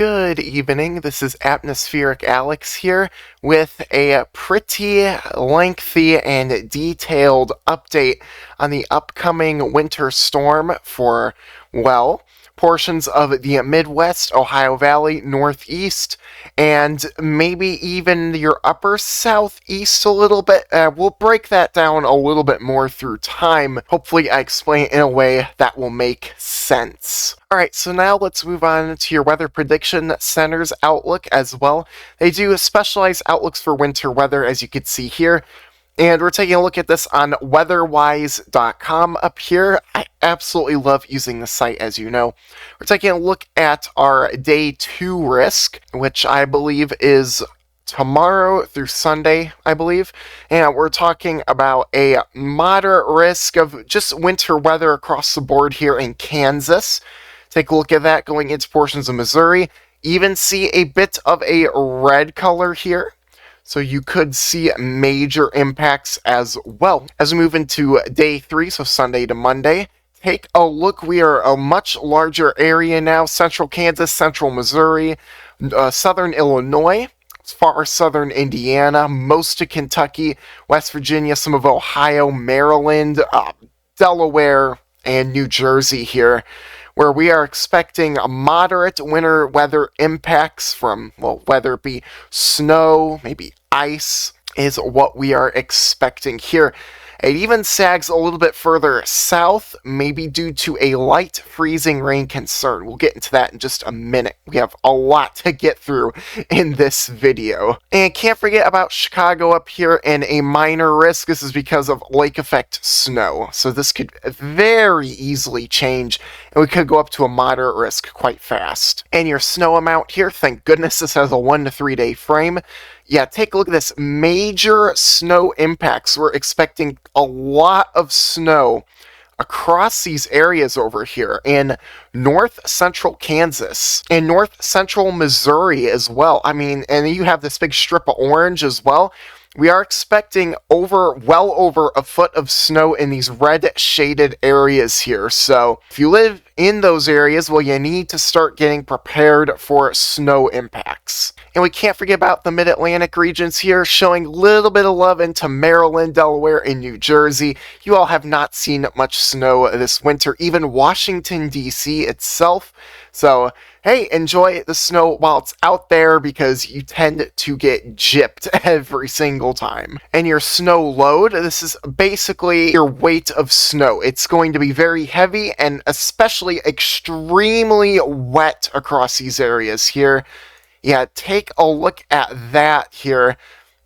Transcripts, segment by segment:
Good evening, this is Atmospheric Alex here with a pretty lengthy and detailed update on the upcoming winter storm for, well, portions of the Midwest, Ohio Valley, Northeast, and maybe even your upper Southeast a little bit. We'll break that down a little bit more through time. Hopefully I explain it in a way that will make sense. Alright, so now let's move on to your Weather Prediction Center's outlook as well. They do specialized outlooks for winter weather, as you can see here. And we're taking a look at this on weatherwise.com up here. I absolutely love using the site, as you know. We're taking a look at our day 2 risk, which I believe is tomorrow through Sunday, I believe. And we're talking about a moderate risk of just winter weather across the board here in Kansas. Take a look at that going into portions of Missouri. Even see a bit of a red color here. So you could see major impacts as well. As we move into day 3, so Sunday to Monday, take a look. We are a much larger area now. Central Kansas, central Missouri, southern Illinois, as far as southern Indiana, most of Kentucky, West Virginia, some of Ohio, Maryland, Delaware, and New Jersey here, where we are expecting a moderate winter weather impacts from, well, whether it be snow, maybe ice, is what we are expecting here. It even sags a little bit further south, maybe due to a light freezing rain concern. We'll get into that in just a minute. We have a lot to get through in this video. And can't forget about Chicago up here and a minor risk. This is because of lake effect snow. So this could very easily change, and we could go up to a moderate risk quite fast. And your snow amount here, thank goodness this has a 1 to 3 day frame. Yeah, take a look at this. Major snow impacts. We're expecting a lot of snow across these areas over here in north central Kansas and north central Missouri as well. I mean, and you have this big strip of orange as well. We are expecting well over a foot of snow in these red shaded areas here. So if you live in those areas, well, you need to start getting prepared for snow impacts. And we can't forget about the mid-Atlantic regions here, showing a little bit of love into Maryland, Delaware, and New Jersey. You all have not seen much snow this winter, even Washington, D.C. itself. So, hey, enjoy the snow while it's out there, because you tend to get gypped every single time. And your snow load, this is basically your weight of snow. It's going to be very heavy and especially extremely wet across these areas here. Yeah, take a look at that here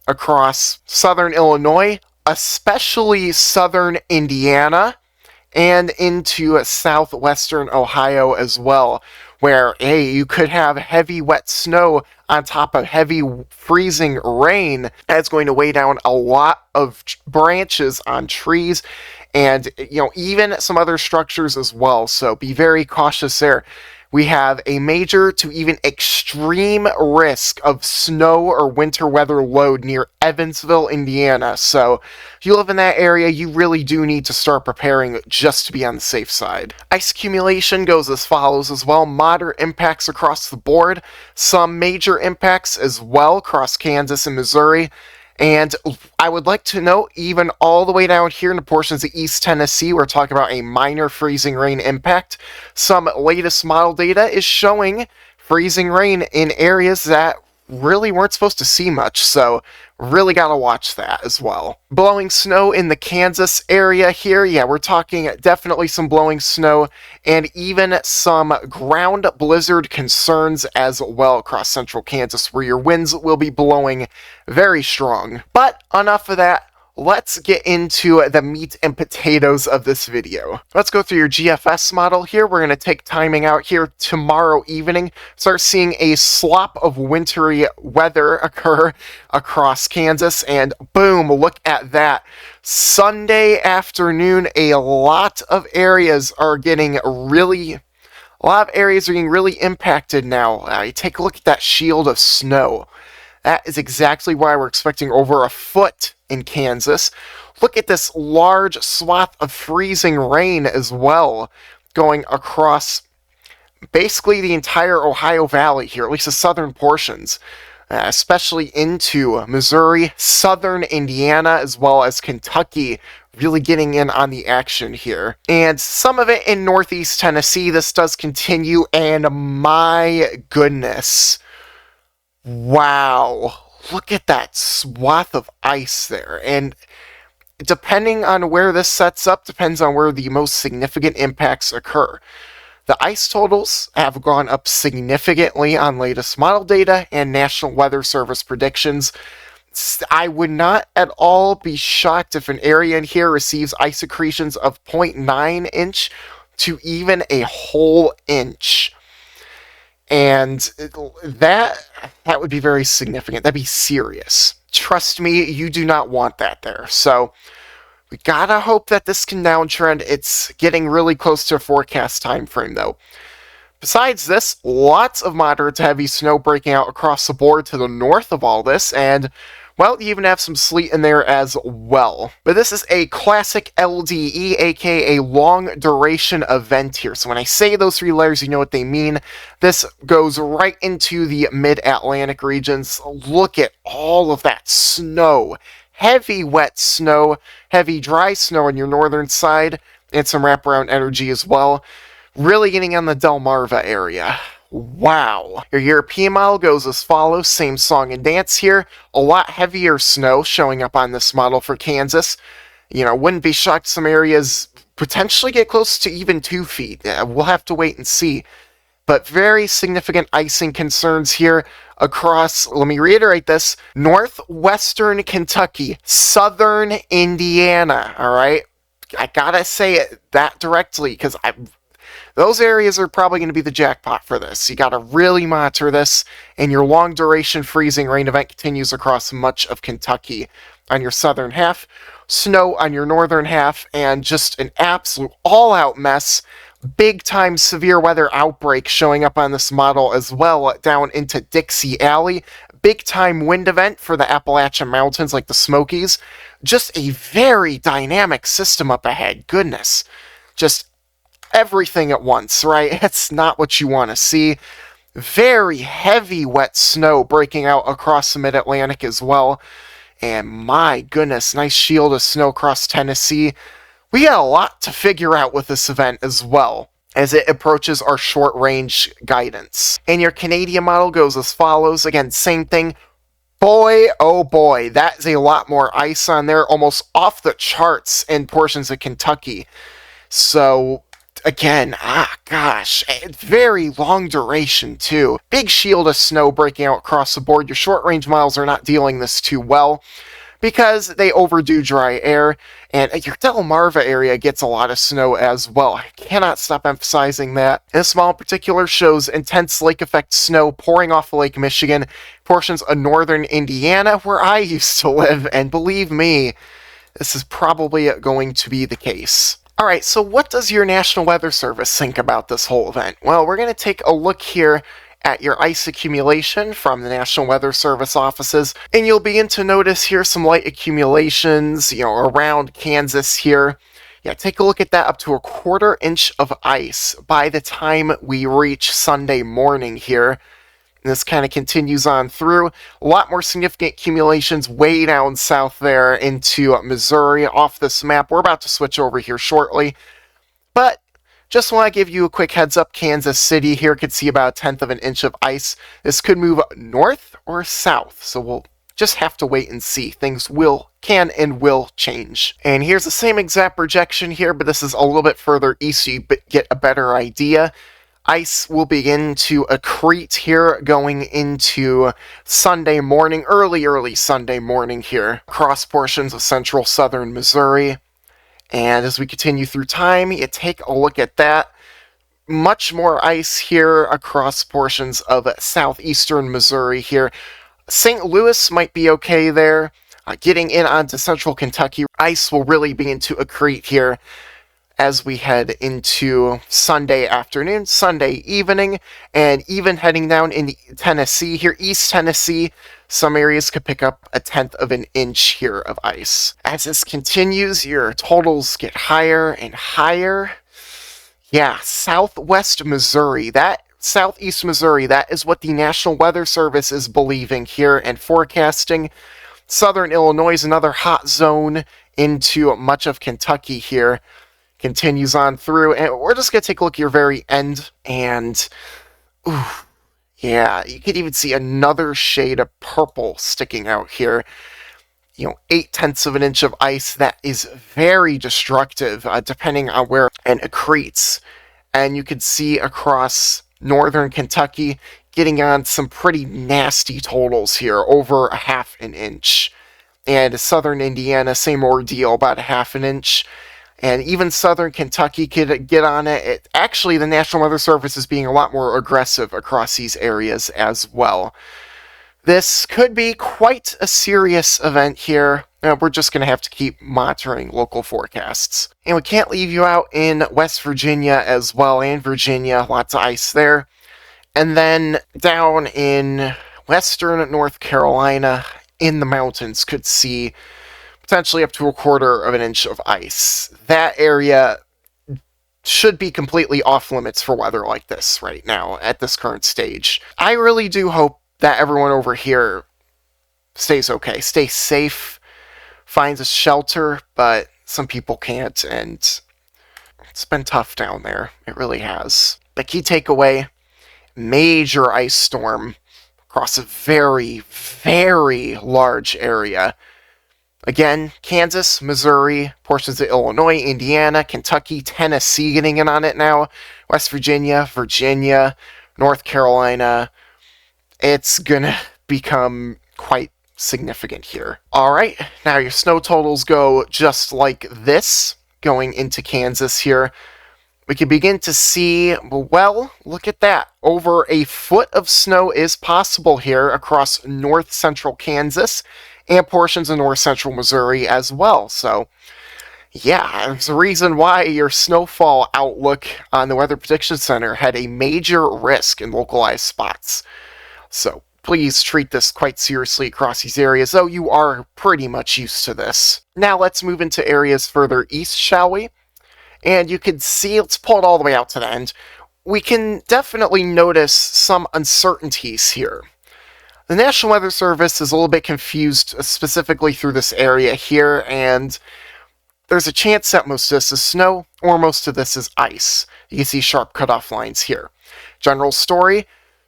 across southern Illinois, especially southern Indiana, and into southwestern Ohio as well, where, hey, you could have heavy wet snow on top of heavy freezing rain. That's going to weigh down a lot of branches on trees and, even some other structures as well. So be very cautious there. We have a major to even extreme risk of snow or winter weather load near Evansville, Indiana. So if you live in that area, you really do need to start preparing just to be on the safe side. Ice accumulation goes as follows as well. Moderate impacts across the board. Some major impacts as well across Kansas and Missouri. And I would like to note, even all the way down here in the portions of East Tennessee, we're talking about a minor freezing rain impact. Some latest model data is showing freezing rain in areas that really weren't supposed to see much, so really gotta watch that as well. Blowing snow in the Kansas area here, yeah, we're talking definitely some blowing snow and even some ground blizzard concerns as well across central Kansas, where your winds will be blowing very strong. But enough of that. Let's get into the meat and potatoes of this video. Let's go through your GFS model here. We're going to take timing out here tomorrow evening, start seeing a slop of wintry weather occur across Kansas, and boom, look at that. Sunday afternoon, a lot of areas are getting really impacted now. Take a look at that shield of snow. That is exactly why we're expecting over a foot in Kansas. Look at this large swath of freezing rain as well, going across basically the entire Ohio Valley here, at least the southern portions, especially into Missouri, southern Indiana, as well as Kentucky, really getting in on the action here. And some of it in northeast Tennessee, this does continue, and my goodness. Wow. Look at that swath of ice there. And depending on where this sets up, depends on where the most significant impacts occur. The ice totals have gone up significantly on latest model data and National Weather Service predictions. I would not at all be shocked if an area in here receives ice accretions of 0.9 inch to even a whole inch. And that would be very significant. That'd be serious. Trust me, you do not want that there. So we gotta hope that this can downtrend. It's getting really close to a forecast time frame, though. Besides this, lots of moderate to heavy snow breaking out across the board to the north of all this, and, well, you even have some sleet in there as well. But this is a classic LDE, aka long duration event here. So when I say those three layers, you know what they mean. This goes right into the mid-Atlantic regions. Look at all of that snow. Heavy wet snow, heavy dry snow on your northern side, and some wraparound energy as well. Really getting on the Delmarva area. Wow. Your European model goes as follows, same song and dance here. A lot heavier snow showing up on this model for Kansas. Wouldn't be shocked some areas potentially get close to even 2 feet. We'll have to wait and see. But very significant icing concerns here across, let me reiterate this, northwestern Kentucky, southern Indiana, all right? I gotta say it that directly, because those areas are probably going to be the jackpot for this. You got to really monitor this, and your long-duration freezing rain event continues across much of Kentucky on your southern half, snow on your northern half, and just an absolute all-out mess. Big-time severe weather outbreak showing up on this model as well down into Dixie Alley. Big-time wind event for the Appalachian Mountains like the Smokies. Just a very dynamic system up ahead. Goodness. Just everything at once, right? It's not what you want to see. Very heavy wet snow breaking out across the mid-Atlantic as well. And my goodness, nice shield of snow across Tennessee. We got a lot to figure out with this event as well as it approaches our short-range guidance. And your Canadian model goes as follows. Again, same thing. Boy, oh boy, that is a lot more ice on there, almost off the charts in portions of Kentucky. So again, gosh, very long duration too. Big shield of snow breaking out across the board. Your short-range models are not dealing this too well because they overdo dry air, and your Delmarva area gets a lot of snow as well. I cannot stop emphasizing that. This model in particular shows intense lake effect snow pouring off Lake Michigan, portions of northern Indiana where I used to live, and believe me, this is probably going to be the case. Alright, so what does your National Weather Service think about this whole event? Well, we're going to take a look here at your ice accumulation from the National Weather Service offices, and you'll begin to notice here some light accumulations, around Kansas here. Yeah, take a look at that, up to 1/4 inch of ice by the time we reach Sunday morning here. And this kind of continues on through. A lot more significant accumulations way down south there into Missouri off this map. We're about to switch over here shortly. But just want to give you a quick heads up, Kansas City here could see about 1/10 of an inch of ice. This could move north or south, so we'll just have to wait and see. Things can and will change. And here's the same exact projection here, but this is a little bit further east so you get a better idea. Ice will begin to accrete here going into Sunday morning, early Sunday morning here, across portions of central southern Missouri. And as we continue through time, you take a look at that. Much more ice here across portions of southeastern Missouri here. St. Louis might be okay there. Getting in onto central Kentucky, ice will really begin to accrete here as we head into Sunday afternoon, Sunday evening, and even heading down in Tennessee here, East Tennessee, some areas could pick up 1/10 of an inch here of ice. As this continues, your totals get higher and higher. Yeah, southwest Missouri. Southeast Missouri, that is what the National Weather Service is believing here and forecasting. Southern Illinois is another hot zone into much of Kentucky here. Continues on through, and we're just going to take a look at your very end, and ooh, yeah, you could even see another shade of purple sticking out here. 8/10 of an inch of ice that is very destructive, depending on where and accretes. And you could see across northern Kentucky getting on some pretty nasty totals here, over a half an inch. And southern Indiana, same ordeal, about a half an inch. And even southern Kentucky could get on it. Actually, the National Weather Service is being a lot more aggressive across these areas as well. This could be quite a serious event here. We're just going to have to keep monitoring local forecasts. And we can't leave you out in West Virginia as well, and Virginia, lots of ice there. And then down in western North Carolina, in the mountains, could see potentially up to a quarter of an inch of ice. That area should be completely off limits for weather like this right now at this current stage. I really do hope that everyone over here stays okay, stays safe, finds a shelter, but some people can't, and it's been tough down there. It really has. The key takeaway, major ice storm across a very, very large area. Again, Kansas, Missouri, portions of Illinois, Indiana, Kentucky, Tennessee getting in on it now, West Virginia, North Carolina. It's gonna become quite significant here. Alright, now your snow totals go just like this, going into Kansas here. We can begin to see, well, look at that. Over a foot of snow is possible here across north central Kansas and portions of north central Missouri as well. So, yeah, there's a reason why your snowfall outlook on the Weather Prediction Center had a major risk in localized spots. So, please treat this quite seriously across these areas, though you are pretty much used to this. Now let's move into areas further east, shall we? And you can see, let's pull it all the way out to the end. We can definitely notice some uncertainties here. The National Weather Service is a little bit confused specifically through this area here, and there's a chance that most of this is snow or most of this is ice. You can see sharp cutoff lines here. General story,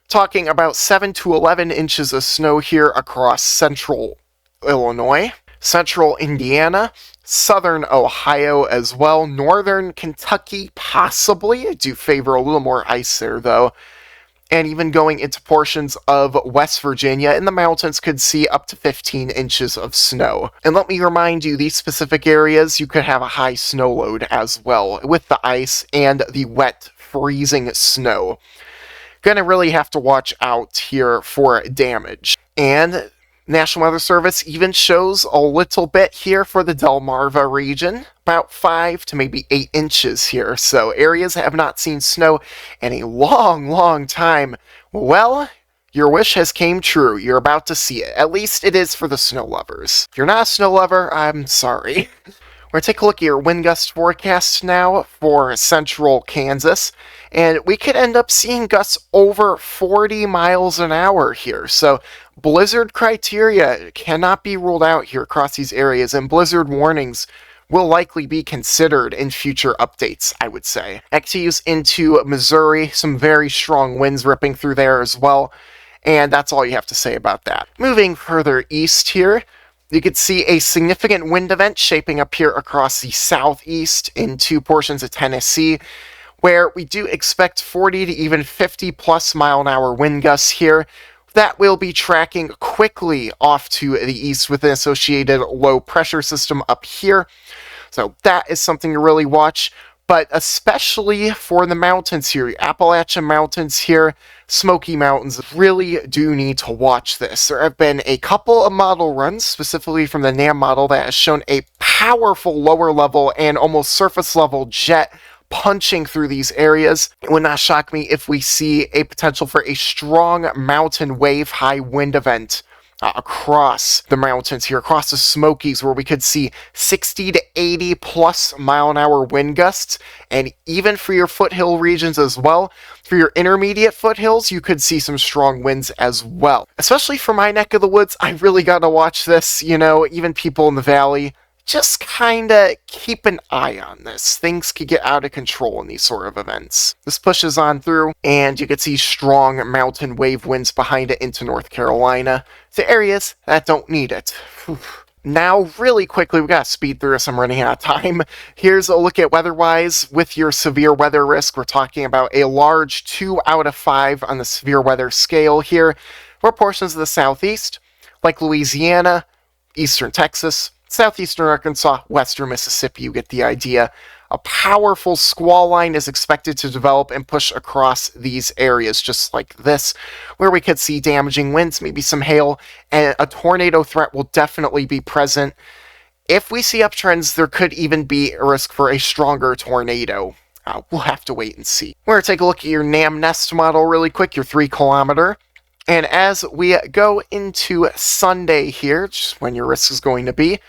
talking about 7 to 11 inches of snow here across central Illinois, central Indiana, southern Ohio as well, northern Kentucky possibly. I do favor a little more ice there though. And even going into portions of West Virginia in the mountains could see up to 15 inches of snow. And let me remind you, these specific areas, you could have a high snow load as well with the ice and the wet, freezing snow. Gonna really have to watch out here for damage. And National Weather Service even shows a little bit here for the Delmarva region, about 5 to maybe 8 inches here. So areas that have not seen snow in a long, long time. Well, your wish has came true. You're about to see it. At least it is for the snow lovers. If you're not a snow lover, I'm sorry. We're going to take a look at your wind gust forecast now for central Kansas, and we could end up seeing gusts over 40 miles an hour here. So blizzard criteria cannot be ruled out here across these areas, and blizzard warnings will likely be considered in future updates, I would say. Activities into Missouri, some very strong winds ripping through there as well, and that's all you have to say about that. Moving further east here, you could see a significant wind event shaping up here across the southeast into portions of Tennessee, where we do expect 40 to even 50 plus mile an hour wind gusts here. That will be tracking quickly off to the east with an associated low pressure system up here. So that is something to really watch. But especially for the mountains here, Appalachian Mountains here, Smoky Mountains, really do need to watch this. There have been a couple of model runs, specifically from the NAM model, that has shown a powerful lower level and almost surface level jet punching through these areas. It would not shock me if we see a potential for a strong mountain wave high wind event across the mountains here, across the Smokies, where we could see 60 to 80 plus mile an hour wind gusts, and even for your foothill regions as well. For your intermediate foothills, you could see some strong winds as well. Especially for my neck of the woods, I really got to watch this. Even people in the valley, just kinda keep an eye on this. Things could get out of control in these sort of events. This pushes on through, and you could see strong mountain wave winds behind it into North Carolina, to areas that don't need it. Now, really quickly, we gotta speed through this, I'm running out of time. Here's a look at weather-wise. With your severe weather risk, we're talking about a large 2 out of 5 on the severe weather scale here, for portions of the southeast, like Louisiana, eastern Texas, southeastern Arkansas, western Mississippi. You get the idea. A powerful squall line is expected to develop and push across these areas, just like this, where we could see damaging winds, maybe some hail, and a tornado threat will definitely be present. If we see uptrends, there could even be a risk for a stronger tornado. We'll have to wait and see. We're going to take a look at your NAM Nest model really quick, your 3-kilometer. And as we go into Sunday here, just when your risk is going to be,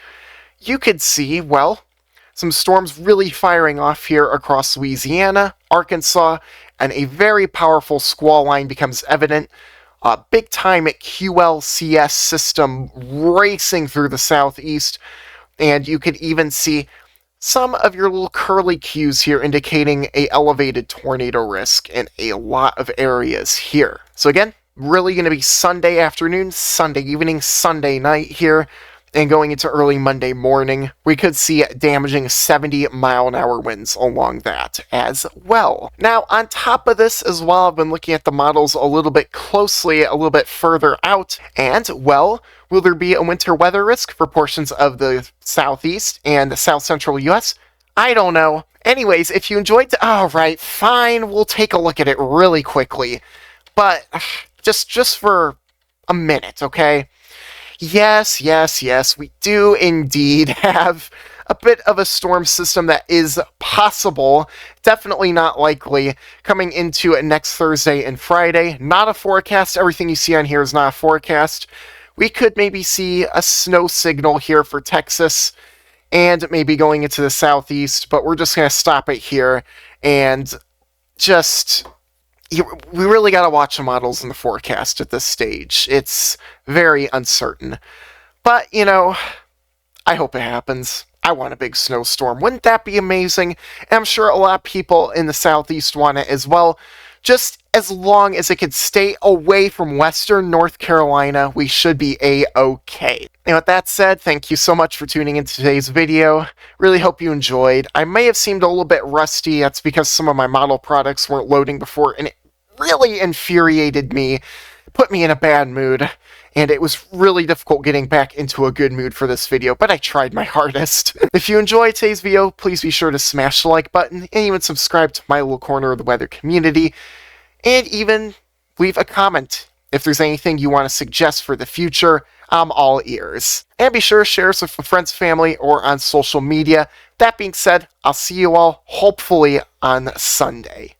you could see, well, some storms really firing off here across Louisiana, Arkansas, and a very powerful squall line becomes evident. A big-time QLCS system racing through the southeast, and you could even see some of your little curly cues here indicating a elevated tornado risk in a lot of areas here. So again, really going to be Sunday afternoon, Sunday evening, Sunday night here, and going into early Monday morning, we could see damaging 70-mile-an-hour winds along that as well. Now, on top of this as well, I've been looking at the models a little bit closely, a little bit further out, and, well, will there be a winter weather risk for portions of the southeast and the south-central U.S.? I don't know. Anyways, if you enjoyed... Alright, fine, we'll take a look at it really quickly. But, just for a minute, okay? Yes, we do indeed have a bit of a storm system that is possible, definitely not likely, coming into next Thursday and Friday. Not a forecast. Everything you see on here is not a forecast. We could maybe see a snow signal here for Texas and maybe going into the southeast, but we're just going to stop it here and just... we really got to watch the models in the forecast at this stage. It's very uncertain. But, I hope it happens. I want a big snowstorm. Wouldn't that be amazing? And I'm sure a lot of people in the southeast want it as well. Just as long as it could stay away from western North Carolina, we should be A-okay. And with that said, thank you so much for tuning into today's video. Really hope you enjoyed. I may have seemed a little bit rusty. That's because some of my model products weren't loading before, and it really infuriated me, put me in a bad mood, and it was really difficult getting back into a good mood for this video, but I tried my hardest. If you enjoyed today's video, please be sure to smash the like button, and even subscribe to my little corner of the weather community, and even leave a comment. If there's anything you want to suggest for the future, I'm all ears. And be sure to share us with friends, family, or on social media. That being said, I'll see you all hopefully on Sunday.